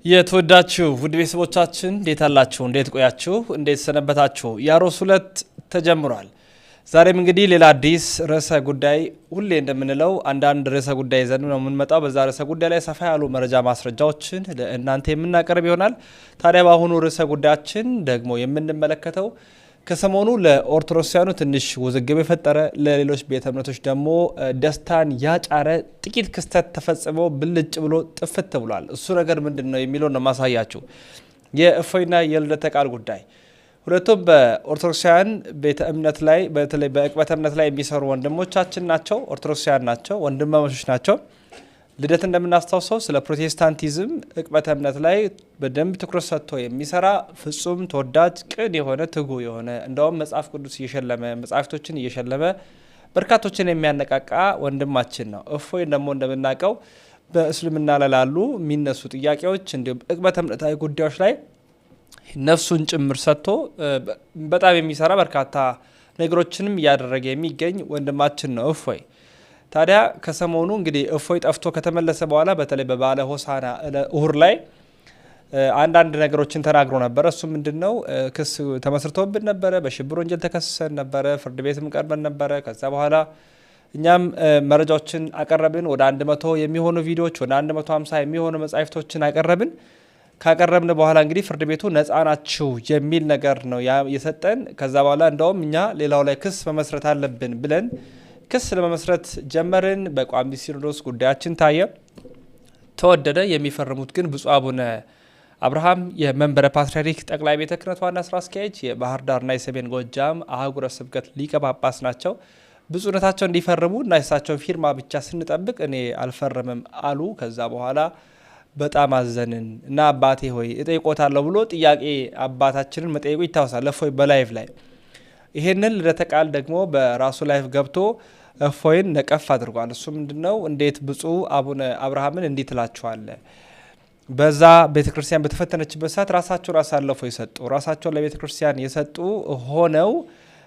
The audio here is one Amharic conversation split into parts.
የተወዳችሁ ውድ ቤተሰቦቻችን እንዴት አላችሁ? እንዴት ቆያችሁ? እንዴት ሰነበታችሁ? ያሮስ 2 ተጀምሯል። ዛሬም እንግዲህ ሌላ አዲስ ርዕሰ ጉዳይ ሁሌ እንደምንለው አንዳንድ ርዕሰ ጉዳይ ይዘን ነው የምንመጣው። በዛ ርዕሰ ጉዳይ ላይ ሰፋ ያሉ መረጃ ማስረጃዎችን ለእናንተ የምናቀርብ ይሆናል። ታዲያ በአሁኑ ርዕሰ ጉዳያችን ደግሞ የምንመለከተው ከሰሞኑ ለኦርቶዶክሳውያኑ ትንሽ ውዝግብ የፈጠረ ለሌሎች ቤተ እምነቶች ደግሞ ደስታን ያጫረ ጥቂት ክስተት ተፈጽሞ ብልጭ ብሎ ጥፍት ብሏል። እሱ ነገር ምንድነው የሚለው ነው ማሳያችሁ። የእፎይና የልደተ ቃል ጉዳይ ሁለቱም በኦርቶዶክሳውያን ቤተ እምነት ላይ በተለይ በዕቅበተ እምነት ላይ የሚሰሩ ወንድሞቻችን ናቸው። ኦርቶዶክሳውያን ናቸው፣ ወንድማማቾች ናቸው። ልደት እንደምናስታውሰው ስለ ፕሮቴስታንቲዝም ዕቅበተ እምነት ላይ በደንብ ትኩረት ሰጥቶ የሚሰራ ፍጹም ተወዳጅ ቅን የሆነ ትጉ የሆነ እንደውም መጽሐፍ ቅዱስ እየሸለመ መጽሐፍቶችን እየሸለመ በርካቶችን የሚያነቃቃ ወንድማችን ነው። እፎይ ደግሞ እንደምናውቀው በእስልምና ላይ ላሉ የሚነሱ ጥያቄዎች እንዲሁም ዕቅበተ እምነታዊ ጉዳዮች ላይ ነፍሱን ጭምር ሰጥቶ በጣም የሚሰራ በርካታ ነገሮችንም እያደረገ የሚገኝ ወንድማችን ነው እፎይ። ታዲያ ከሰሞኑ እንግዲህ እፎይ ጠፍቶ ከተመለሰ በኋላ በተለይ በበዓለ ሆሳዕና እሁድ ላይ አንዳንድ ነገሮችን ተናግሮ ነበር። እሱ ምንድነው ክስ ተመስርቶብን ነበረ፣ በሽብር ወንጀል ተከሰሰን ነበረ፣ ፍርድ ቤትም ቀርበን ነበረ። ከዛ በኋላ እኛም መረጃዎችን አቀረብን። ወደ 100 የሚሆኑ ቪዲዮዎች ወደ 150 የሚሆኑ መጻሕፍቶችን አቀረብን። ካቀረብን በኋላ እንግዲህ ፍርድ ቤቱ ነፃ ናችሁ የሚል ነገር ነው የሰጠን። ከዛ በኋላ እንደውም እኛ ሌላው ላይ ክስ መመስረት አለብን ብለን ክስ ለመመስረት ጀመርን። በቋሚ ሲኖዶስ ጉዳያችን ታየ፣ ተወደደ። የሚፈርሙት ግን ብፁዕ አቡነ አብርሃም የመንበረ ፓትርያርክ ጠቅላይ ቤተ ክህነት ዋና ስራ አስኪያጅ የባህር ዳርና የሰሜን ጎጃም አህጉረ ስብከት ሊቀ ጳጳስ ናቸው። ብፁዕነታቸው እንዲፈርሙ እና የእሳቸውን ፊርማ ብቻ ስንጠብቅ እኔ አልፈረምም አሉ። ከዛ በኋላ በጣም አዘንን እና አባቴ ሆይ እጠይቆታለሁ ብሎ ጥያቄ አባታችንን መጠየቁ ይታወሳል። እፎይ በላይቭ ላይ ይሄንን ልደተ ቃል ደግሞ በራሱ ላይቭ ገብቶ እፎይን ነቀፍ አድርጓል። እሱ ምንድነው እንዴት ብፁዕ አቡነ አብርሃምን እንዲህ ትላቸዋለ? በዛ ቤተክርስቲያን በተፈተነችበት ሰዓት ራሳቸውን አሳልፈው የሰጡ ራሳቸውን ለቤተክርስቲያን የሰጡ ሆነው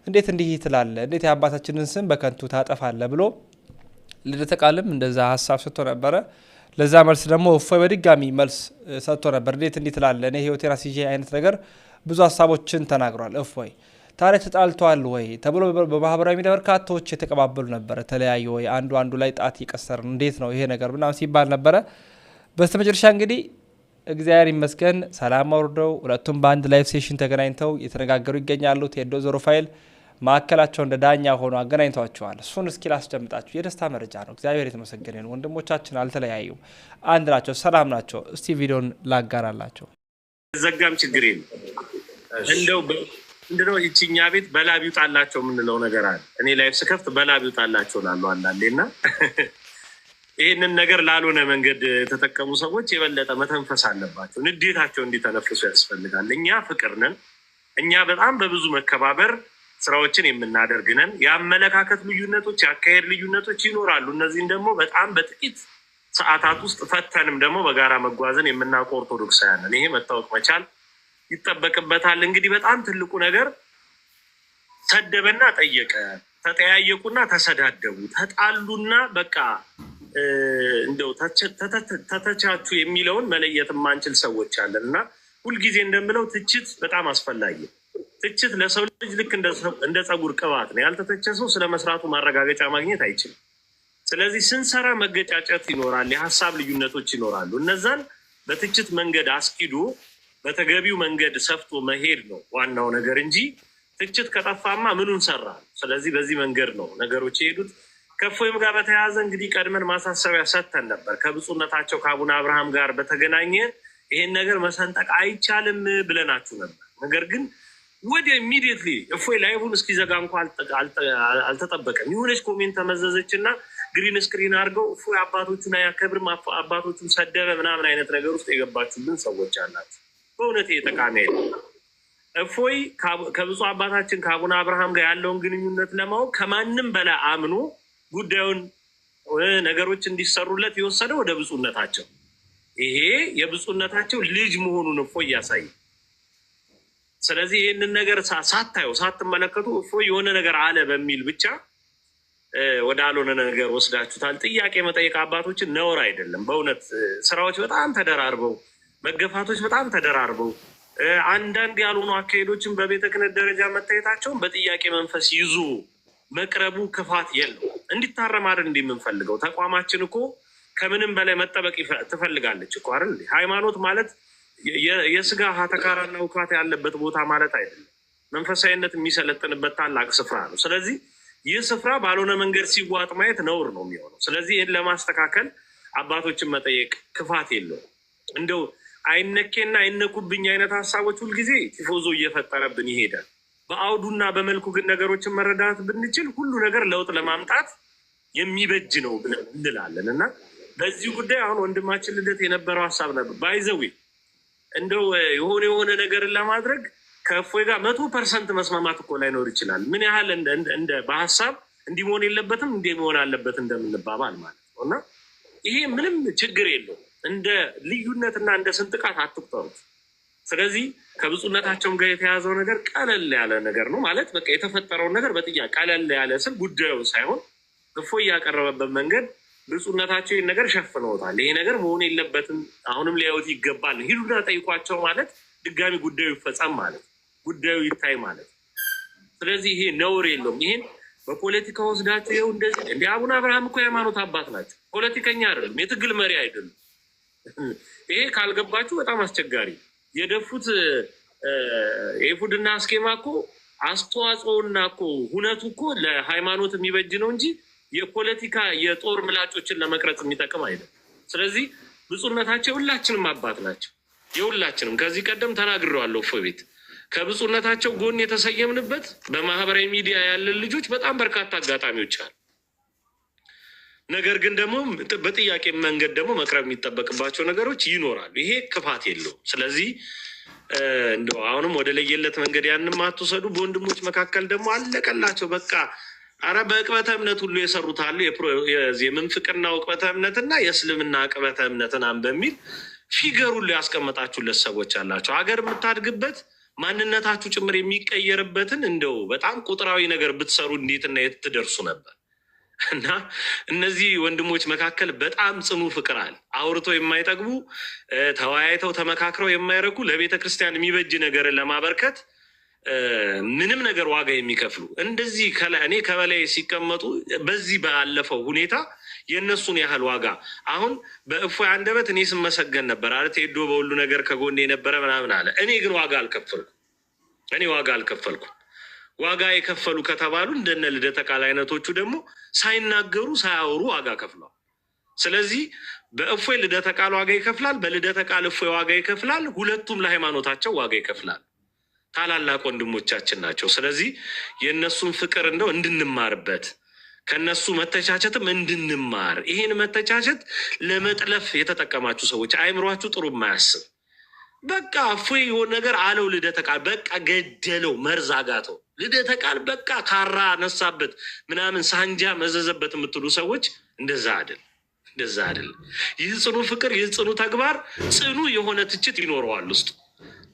እንዴት እንዲህ ትላለ? እንዴት የአባታችንን ስም በከንቱ ታጠፋለ? ብሎ ልደተ ቃልም እንደዛ ሀሳብ ሰጥቶ ነበረ። ለዛ መልስ ደግሞ እፎይ በድጋሚ መልስ ሰጥቶ ነበር። እንዴት እንዲህ ትላለ? እኔ ህይወቴን አስይዤ አይነት ነገር ብዙ ሀሳቦችን ተናግሯል እፎይ። ታዲያ ተጣልቷል ወይ ተብሎ በማህበራዊ ሚዲያ በርካታዎች የተቀባበሉ ነበረ። ተለያዩ ወይ አንዱ ላይ ጣት ይቀሰር እንዴት ነው ይሄ ነገር ምናምን ሲባል ነበረ። በስተመጨረሻ እንግዲህ እግዚአብሔር ይመስገን ሰላም አውርደው ሁለቱም በአንድ ላይቭ ሴሽን ተገናኝተው የተነጋገሩ ይገኛሉ። ቴዶ ዞሮፋይል ማዕከላቸው እንደ ዳኛ ሆኖ አገናኝተዋቸዋል። እሱን እስኪ ላስደምጣችሁ። የደስታ መረጃ ነው። እግዚአብሔር የተመሰገነ ነው። ወንድሞቻችን አልተለያዩም፣ አንድ ናቸው፣ ሰላም ናቸው። እስቲ ቪዲዮን ላጋራላቸው። ዘጋም ችግር የለም እንደው እንደው እቺኛ ቤት በላብ ይውጣላቸው የምንለው ነገር አለ። እኔ ላይፍ ስከፍት በላብ ይውጣላቸው ላሉ አንዳንዴና ይሄንን ነገር ላልሆነ መንገድ የተጠቀሙ ሰዎች የበለጠ መተንፈስ አለባቸው። ንዴታቸው እንዲተነፍሱ ያስፈልጋል። እኛ ፍቅር ነን። እኛ በጣም በብዙ መከባበር ስራዎችን የምናደርግ ነን። የአመለካከት ልዩነቶች፣ የአካሄድ ልዩነቶች ይኖራሉ። እነዚህን ደግሞ በጣም በጥቂት ሰዓታት ውስጥ ፈተንም ደግሞ በጋራ መጓዝን የምናውቅ ኦርቶዶክሳውያን ነን። ይሄ መታወቅ መቻል ይጠበቅበታል። እንግዲህ በጣም ትልቁ ነገር ሰደበና ጠየቀ፣ ተጠያየቁና ተሰዳደቡ፣ ተጣሉና በቃ እንደው ተተቻቹ የሚለውን መለየት የማንችል ሰዎች አለን እና ሁልጊዜ እንደምለው ትችት በጣም አስፈላጊ። ትችት ለሰው ልጅ ልክ እንደ ፀጉር ቅባት ነው። ያልተተቸ ሰው ስለ መስራቱ ማረጋገጫ ማግኘት አይችልም። ስለዚህ ስንሰራ መገጫጨት ይኖራል፣ የሀሳብ ልዩነቶች ይኖራሉ። እነዛን በትችት መንገድ አስኪዶ በተገቢው መንገድ ሰፍቶ መሄድ ነው ዋናው ነገር እንጂ ትችት ከጠፋማ ምኑን ሰራ። ስለዚህ በዚህ መንገድ ነው ነገሮች የሄዱት። ከእፎይም ጋር በተያያዘ እንግዲህ ቀድመን ማሳሰቢያ ሰጥተን ነበር። ከብፁዕነታቸው ከአቡነ አብርሃም ጋር በተገናኘ ይሄን ነገር መሰንጠቅ አይቻልም ብለናችሁ ነበር። ነገር ግን ወደ ኢሚዲየትሊ እፎይ ላይቡን እስኪዘጋ እንኳ አልተጠበቀም። የሆነች ኮሜንት ተመዘዘች እና ግሪን ስክሪን አድርገው እፎይ አባቶቹን አያከብርም፣ አባቶቹን ሰደበ ምናምን አይነት ነገር ውስጥ የገባችሁልን ሰዎች አላችሁ። በእውነት የተቃሚ እፎይ ከብፁዕ አባታችን ከአቡነ አብርሃም ጋር ያለውን ግንኙነት ለማወቅ ከማንም በላይ አምኖ ጉዳዩን ነገሮች እንዲሰሩለት የወሰደው ወደ ብፁዕነታቸው፣ ይሄ የብፁዕነታቸው ልጅ መሆኑን እፎይ ያሳይ። ስለዚህ ይህንን ነገር ሳታየው ሳትመለከቱ እፎይ የሆነ ነገር አለ በሚል ብቻ ወደ አልሆነ ነገር ወስዳችሁታል። ጥያቄ መጠየቅ አባቶችን ነውር አይደለም። በእውነት ስራዎች በጣም ተደራርበው መገፋቶች በጣም ተደራርበው አንዳንድ ያልሆኑ አካሄዶችን በቤተ ክህነት ደረጃ መታየታቸውን በጥያቄ መንፈስ ይዞ መቅረቡ ክፋት የለው። እንዲታረም አይደል እንዲህ የምንፈልገው? ተቋማችን እኮ ከምንም በላይ መጠበቅ ትፈልጋለች እኮ አይደል? ሃይማኖት ማለት የስጋ ሀተካራና ውካት ያለበት ቦታ ማለት አይደለም። መንፈሳዊነት የሚሰለጥንበት ታላቅ ስፍራ ነው። ስለዚህ ይህ ስፍራ ባልሆነ መንገድ ሲዋጥ ማየት ነውር ነው የሚሆነው። ስለዚህ ይህን ለማስተካከል አባቶችን መጠየቅ ክፋት የለውም። እንደው አይነኬና አይነኩብኝ አይነት ሀሳቦች ሁልጊዜ ቲፎዞ እየፈጠረብን ይሄዳል። በአውዱና በመልኩ ግን ነገሮችን መረዳት ብንችል ሁሉ ነገር ለውጥ ለማምጣት የሚበጅ ነው ብለን እንላለን። እና በዚህ ጉዳይ አሁን ወንድማችን ልደት የነበረው ሀሳብ ነበር። ባይዘዊ እንደው የሆነ ነገርን ለማድረግ ከእፎይ ጋር 100% መስማማት እኮ ላይኖር ይችላል። ምን ያህል እንደ በሀሳብ እንዲህ መሆን የለበትም እንዲህ መሆን አለበት እንደምንባባል ማለት ነው። እና ይሄ ምንም ችግር የለውም። እንደ ልዩነትና እንደ ስንጥቃት አትቁጠሩት። ስለዚህ ከብፁዕነታቸውም ጋር የተያዘው ነገር ቀለል ያለ ነገር ነው ማለት በቃ የተፈጠረውን ነገር በጥያቄ ቀለል ያለ ስል ጉዳዩን ሳይሆን እፎይ ያቀረበበት መንገድ ብፁዕነታቸው ይህን ነገር ሸፍነውታል። ይሄ ነገር መሆን የለበትም አሁንም ሊያዩት ይገባል፣ ሂዱና ጠይቋቸው ማለት ድጋሚ ጉዳዩ ይፈጸም ማለት ጉዳዩ ይታይ ማለት። ስለዚህ ይሄ ነውር የለውም። ይሄን በፖለቲካ ወስዳቸው ይኸው እንደዚህ እንደ አቡነ አብርሃም እኮ የሃይማኖት አባት ናቸው። ፖለቲከኛ አይደሉም፣ የትግል መሪ አይደሉም። ይሄ ካልገባችሁ በጣም አስቸጋሪ። የደፉት ኤፉድና አስኬማ እኮ አስተዋጽኦና እኮ ሁነቱ እኮ ለሃይማኖት የሚበጅ ነው እንጂ የፖለቲካ የጦር ምላጮችን ለመቅረጽ የሚጠቅም አይደለም። ስለዚህ ብፁዕነታቸው የሁላችንም አባት ናቸው፣ የሁላችንም። ከዚህ ቀደም ተናግሬዋለሁ። እፎይ ቤት ከብፁዕነታቸው ጎን የተሰየምንበት በማህበራዊ ሚዲያ ያለን ልጆች በጣም በርካታ አጋጣሚዎች አሉ። ነገር ግን ደግሞ በጥያቄ መንገድ ደግሞ መቅረብ የሚጠበቅባቸው ነገሮች ይኖራሉ። ይሄ ክፋት የለውም። ስለዚህ እንደው አሁንም ወደ ለየለት መንገድ ያንም አትውሰዱ። በወንድሞች መካከል ደግሞ አለቀላቸው በቃ። አረ በዕቅበተ እምነት ሁሉ የሰሩት አሉ። የምንፍቅና ዕቅበተ እምነትና የእስልምና ዕቅበተ እምነትን በሚል ፊገር ሁሉ ያስቀመጣችሁለት ሰዎች አላቸው። ሀገር የምታድግበት ማንነታችሁ ጭምር የሚቀየርበትን እንደው በጣም ቁጥራዊ ነገር ብትሰሩ እንዴትና የት ትደርሱ ነበር። እና እነዚህ ወንድሞች መካከል በጣም ጽኑ ፍቅር አለ። አውርተው የማይጠግቡ ተወያይተው ተመካክረው የማይረኩ ለቤተ ክርስቲያን የሚበጅ ነገርን ለማበርከት ምንም ነገር ዋጋ የሚከፍሉ እንደዚህ እኔ ከበላይ ሲቀመጡ በዚህ ባለፈው ሁኔታ የእነሱን ያህል ዋጋ አሁን በእፎይ አንደበት እኔ ስመሰገን ነበር አለ ቴዶ በሁሉ ነገር ከጎኔ የነበረ ምናምን አለ። እኔ ግን ዋጋ አልከፈልኩም። ዋጋ የከፈሉ ከተባሉ እንደነ ልደተ ቃል አይነቶቹ ደግሞ ሳይናገሩ ሳያወሩ ዋጋ ከፍለዋል። ስለዚህ በእፎይ ልደተ ቃል ዋጋ ይከፍላል፣ በልደተ ቃል እፎይ ዋጋ ይከፍላል። ሁለቱም ለሃይማኖታቸው ዋጋ ይከፍላል። ታላላቅ ወንድሞቻችን ናቸው። ስለዚህ የእነሱን ፍቅር እንደው እንድንማርበት ከነሱ መተቻቸትም እንድንማር። ይህን መተቻቸት ለመጥለፍ የተጠቀማችሁ ሰዎች አይምሯችሁ ጥሩ የማያስብ በቃ እፎይ የሆነ ነገር አለው ልደተ ቃል በቃ ገደለው፣ መርዝ አጋተው ልደተ ቃል በቃ ካራ ነሳበት ምናምን ሳንጃ መዘዘበት የምትሉ ሰዎች እንደዛ አይደል። ይህ ጽኑ ፍቅር፣ ይህ ጽኑ ተግባር ጽኑ የሆነ ትችት ይኖረዋል ውስጡ።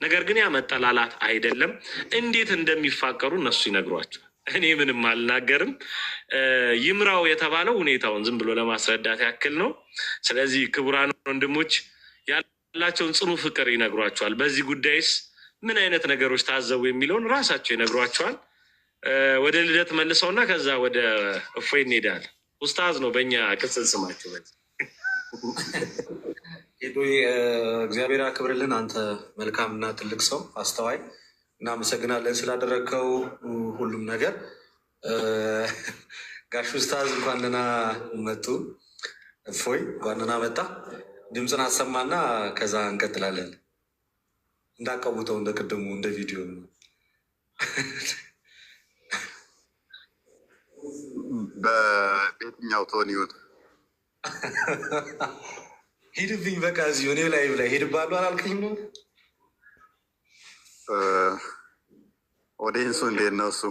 ነገር ግን ያ መጠላላት አይደለም። እንዴት እንደሚፋቀሩ እነሱ ይነግሯቸዋል። እኔ ምንም አልናገርም። ይምራው የተባለው ሁኔታውን ዝም ብሎ ለማስረዳት ያክል ነው። ስለዚህ ክቡራን ወንድሞች ያላቸውን ጽኑ ፍቅር ይነግሯቸዋል። በዚህ ጉዳይስ ምን አይነት ነገሮች ታዘቡ የሚለውን ራሳቸው ይነግሯቸዋል። ወደ ልደት መልሰውና ከዛ ወደ እፎይ እንሄዳለን። ኡስታዝ ነው በእኛ ቅጽል ስማቸው። እግዚአብሔር አክብርልን። አንተ መልካምና ትልቅ ሰው አስተዋይ፣ እናመሰግናለን ስላደረግከው ሁሉም ነገር። ጋሽ ኡስታዝ እንኳን ደህና መጡ። እፎይ እንኳን ደህና መጣ። ድምፅን አሰማና ከዛ እንቀጥላለን። እንዳቀቡተው እንደ ቅድሙ እንደ ቪዲዮ በየትኛው ቶን ይወጡ ሂድብኝ በቃ እዚሁ እኔ ላይ ሄድባሉ አላልከኝም ነው? ኦዲየንሱ እንዴት ነው? እሱ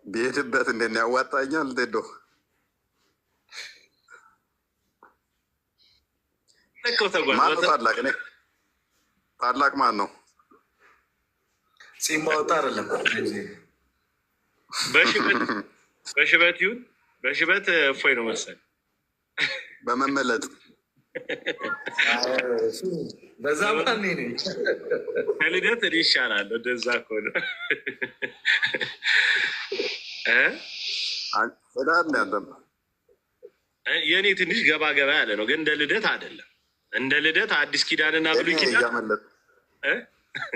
ቢሄድበት እንዴት ነው ያዋጣኛል? ቴዶ ማን ነው ታላቅ? ታላቅ ማን ነው? ጺም ማወጣ አይደለም በሽበት ይሁን በሽበት እፎይ ነው መሰል በመመለጥ በዛ ማን ነኝ ከልደት እኔ ይሻላል። እንደዛ ከሆነ የእኔ ትንሽ ገባ ገባ ያለ ነው፣ ግን እንደ ልደት አይደለም። እንደ ልደት አዲስ ኪዳንና ብሉይ ኪዳን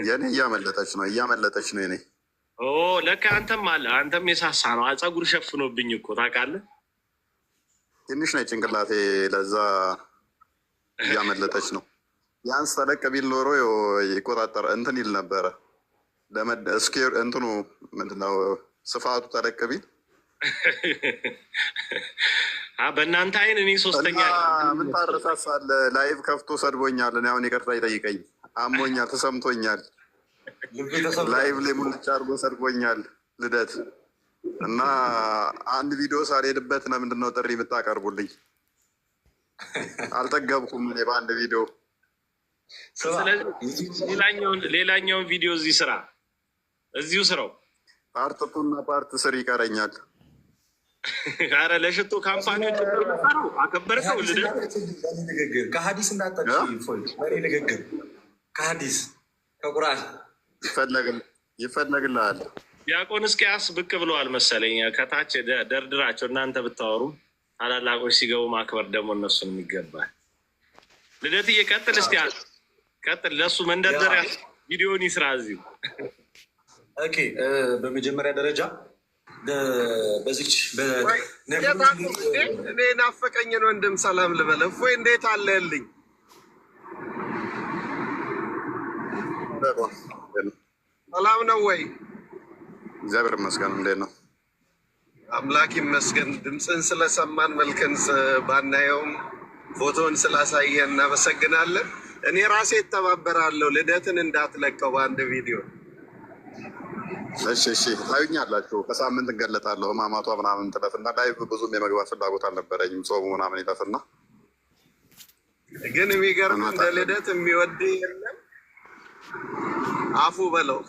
የኔ እያመለጠች ነው የኔ። ለካ አንተም አለ። አንተም የሳሳ ነው። ፀጉር ሸፍኖብኝ እኮ ታውቃለህ። ትንሽ ነው ጭንቅላቴ፣ ለዛ እያመለጠች ነው። ያንስ ተለቅ ቢል ኖሮ ይቆጣጠር እንትን ይል ነበረ። ስኬር እንትኑ ምንድነው ስፋቱ ተለቅ ቢል በእናንተ አይን እኔ ሶስተኛ ምን ታረሳሳለህ? ላይቭ ከፍቶ ሰድቦኛል። እኔ አሁን ይቅርታ ይጠይቀኝ። አሞኛል፣ ተሰምቶኛል። ላይቭ ላይ ሙልጭ አድርጎ ሰድቦኛል ልደት እና አንድ ቪዲዮ ሳልሄድበት ነው ምንድነው ጥሪ የምታቀርቡልኝ? አልጠገብኩም እኔ በአንድ ቪዲዮ። ሌላኛውን ቪዲዮ እዚህ ስራ፣ እዚሁ ስራው ፓርት ቱ እና ፓርት ስር ይቀረኛል። ኧረ ለሽቶ ካምፓኒዎች አከበርከው ልደት። ንግግር ከሀዲስ እንዳጠቅ ንግግር ከሀዲስ ከቁርአን ይፈለግልሃል። ዲያቆን እስኪያስ ብቅ ብለዋል መሰለኝ። ከታች ደርድራቸው እናንተ ብታወሩ ታላላቆች ሲገቡ ማክበር ደግሞ እነሱን ይገባል። ልደት እየቀጥል እስኪ ቀጥል። ለእሱ መንደርደሪያ ቪዲዮን ይስራ እዚሁ። ኦኬ በመጀመሪያ ደረጃ በዚች እኔ ናፈቀኝን ወንድም ሰላም ልበለ። እፎይ እንዴት አለልኝ? ሰላም ነው ወይ? እግዚአብሔር ይመስገን። እንዴት ነው? አምላክ ይመስገን። ድምፅን ስለሰማን መልክን ባናየውም ፎቶን ስላሳየን እናመሰግናለን። እኔ ራሴ እተባበራለሁ። ልደትን እንዳትለቀው በአንድ ቪዲዮ። እሺ ታዩኛላችሁ። ከሳምንት እንገለጣለሁ። ህማማቷ ምናምን ጥለፍና ላይቭ ብዙም የመግባት ፍላጎት አልነበረኝም። ጾሙ ምናምን ይለፍና ግን የሚገርም እንደ ልደት የሚወድ የለም። አፉ በለው።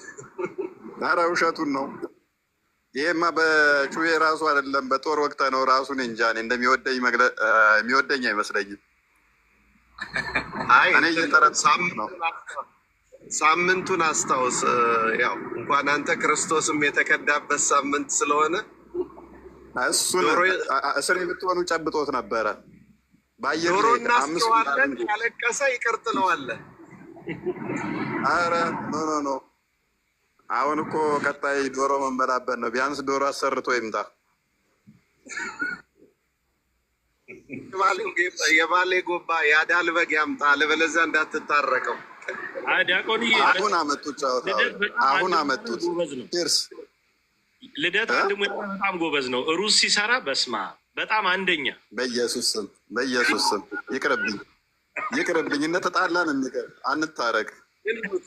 ኧረ ውሸቱን ነው። ይሄማ በጩቤ ራሱ አይደለም በጦር ወቅት ነው ራሱን እንጃ። እኔ የሚወደኝ አይመስለኝም። እኔ ሳምንቱን አስታውስ። ያው እንኳን አንተ ክርስቶስም የተከዳበት ሳምንት ስለሆነ እሱን እስር ብትሆኑ ጨብጦት ነበረ። ዶሮ እናስዋለን። ያለቀሰ ይቅር ትለዋለህ። ኧረ ኖ አሁን እኮ ቀጣይ ዶሮ መንበላበት ነው። ቢያንስ ዶሮ አሰርቶ ይምጣ። የባሌ ጎባ የአዳል በግ ያምጣ፣ አለበለዚያ እንዳትታረቀው። አሁን አመጡት ጨዋታ፣ አሁን አመጡት። ርስ ልደት አንድ በጣም ጎበዝ ነው። ሩዝ ሲሰራ በስማ በጣም አንደኛ። በኢየሱስ ስም ይቅርብኝ። እንደተጣላን አንታረቅ።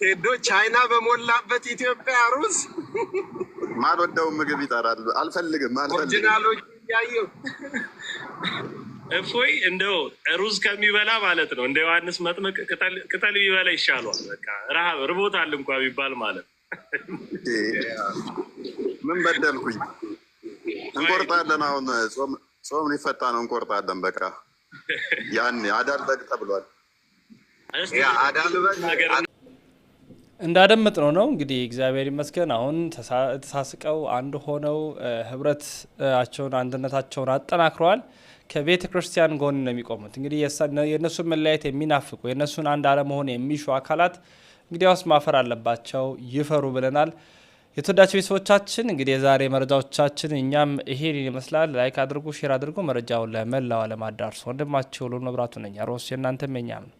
ቴዶ ቻይና በሞላበት ኢትዮጵያ ሩዝ ማልወደውን ምግብ ይጠራል። አልፈልግም። ኦሪጂናሎች እያየሁ እፎይ እንደው ሩዝ ከሚበላ ማለት ነው እንደ ዮሐንስ መጥምቅ ቅጠል ቢበላ ይሻሏል። በቃ ረሃብ ርቦታል እንኳ ቢባል ማለት ምን በደልኩኝ? እንቆርጣለን። አሁን ጾም ሊፈታ ነው። እንቆርጣለን። በቃ ያኔ አዳል በግ ተብሏል። እንዳደመጥነው ነው እንግዲህ እግዚአብሔር ይመስገን። አሁን ተሳስቀው አንድ ሆነው ህብረታቸውን አንድነታቸውን አጠናክረዋል። ከቤተ ክርስቲያን ጎን ነው የሚቆሙት። እንግዲህ የእነሱን መለያየት የሚናፍቁ የእነሱን አንድ አለመሆን የሚሹ አካላት እንግዲያውስ ማፈር አለባቸው፣ ይፈሩ ብለናል። የተወዳቸው ቤተሰቦቻችን እንግዲህ የዛሬ መረጃዎቻችን እኛም ይሄን ይመስላል። ላይክ አድርጉ፣ ሼር አድርጉ፣ መረጃውን ለመላው ዓለም አዳርሱ። ወንድማችሁ ሁሉ መብራቱ ነኝ። ሮስ የእናንተም የኛም ነው።